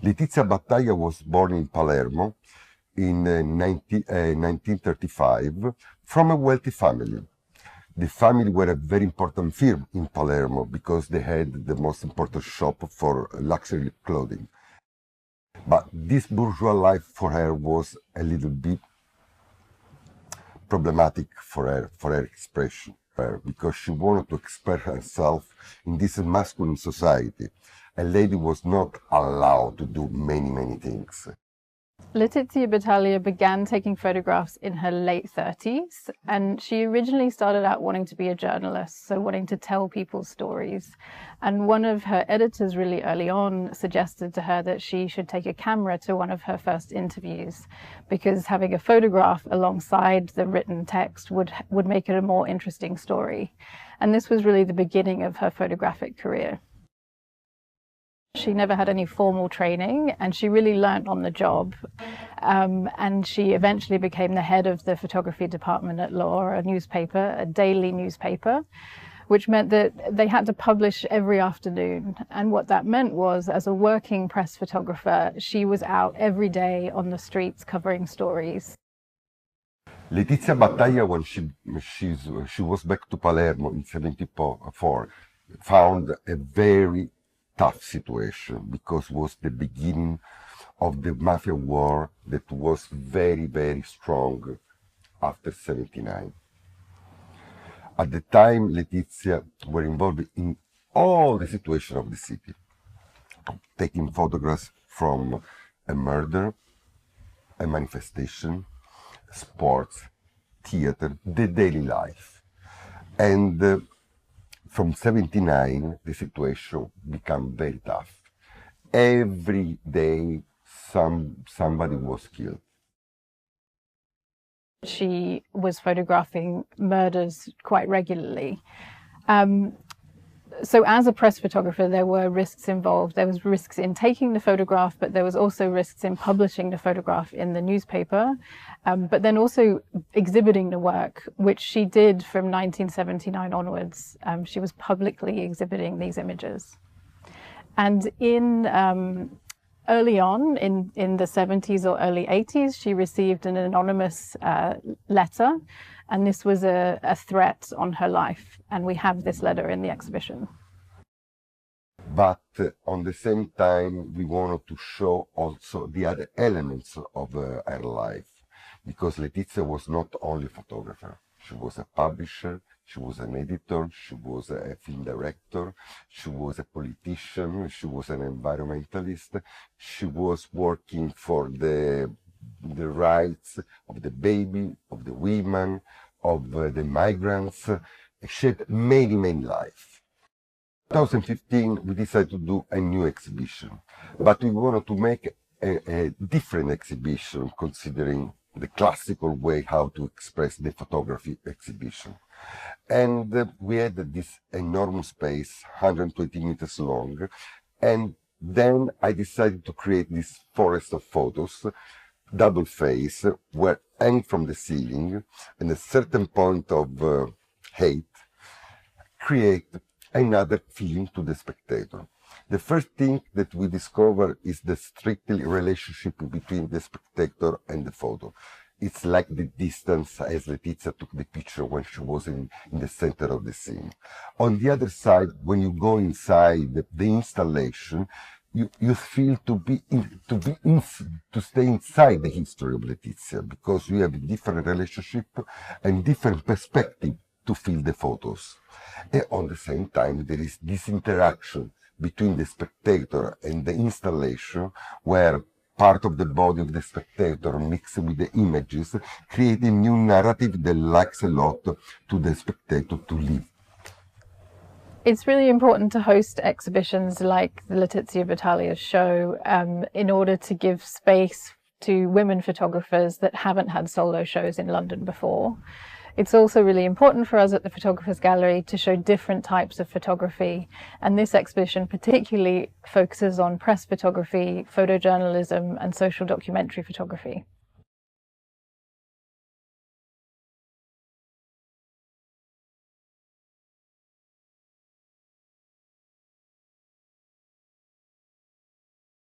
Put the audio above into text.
Letizia Battaglia was born in Palermo in 1935 from a wealthy family. The family were a very important firm in Palermo because they had the most important shop for luxury clothing. But this bourgeois life for her was a little bit problematic for her expression, because she wanted to express herself in this masculine society. A lady was not allowed to do many things. Letizia Battaglia began taking photographs in her late 30s, and she originally started out wanting to be a journalist, so wanting to tell people's stories. And one of her editors really early on suggested to her that she should take a camera to one of her first interviews, because having a photograph alongside the written text would make it a more interesting story. And this was really the beginning of her photographic career. She never had any formal training, and she really learnt on the job. And she eventually became the head of the photography department at Law, a newspaper, a daily newspaper, which meant that they had to publish every afternoon. And what that meant was, as a working press photographer, she was out every day on the streets covering stories. Letizia Battaglia, when she was back to Palermo in 1974, found a very tough situation, because it was the beginning of the mafia war that was very strong after 1979. At the time, Letizia were involved in all the situation of the city, taking photographs from a murder, a manifestation, sports, theater, the daily life. And from 1979, the situation became very tough. Every day, somebody was killed. She was photographing murders quite regularly. So as a press photographer, there were risks involved. There was risks in taking the photograph, but there was also risks in publishing the photograph in the newspaper, but then also exhibiting the work, which she did from 1979 onwards. She was publicly exhibiting these images. And early on, in the 70s or early 80s, she received an anonymous letter, and this was a threat on her life. And we have this letter in the exhibition. But on the same time, we wanted to show also the other elements of her life, because Letizia was not only a photographer. She was a publisher, she was an editor, she was a film director, she was a politician, she was an environmentalist, she was working for the rights of the baby, of the women, of the migrants. She had many lives. In 2015, we decided to do a new exhibition, but we wanted to make a different exhibition, considering the classical way how to express the photography exhibition. And we had this enormous space, 120 meters long, and then I decided to create this forest of photos, double face, where hang from the ceiling, and at a certain point of height, create another feeling to the spectator. The first thing that we discover is the strictly relationship between the spectator and the photo. It's like the distance as Letizia took the picture when she was in the center of the scene. On the other side, when you go inside the installation, you feel to stay inside the history of Letizia, because you have a different relationship and different perspective to feel the photos. And on the same time, there is this interaction between the spectator and the installation, where part of the body of the spectator mixed with the images, create a new narrative that likes a lot to the spectator to live. It's really important to host exhibitions like the Letizia Battaglia show in order to give space to women photographers that haven't had solo shows in London before. It's also really important for us at the Photographers Gallery to show different types of photography, and this exhibition particularly focuses on press photography, photojournalism and social documentary photography.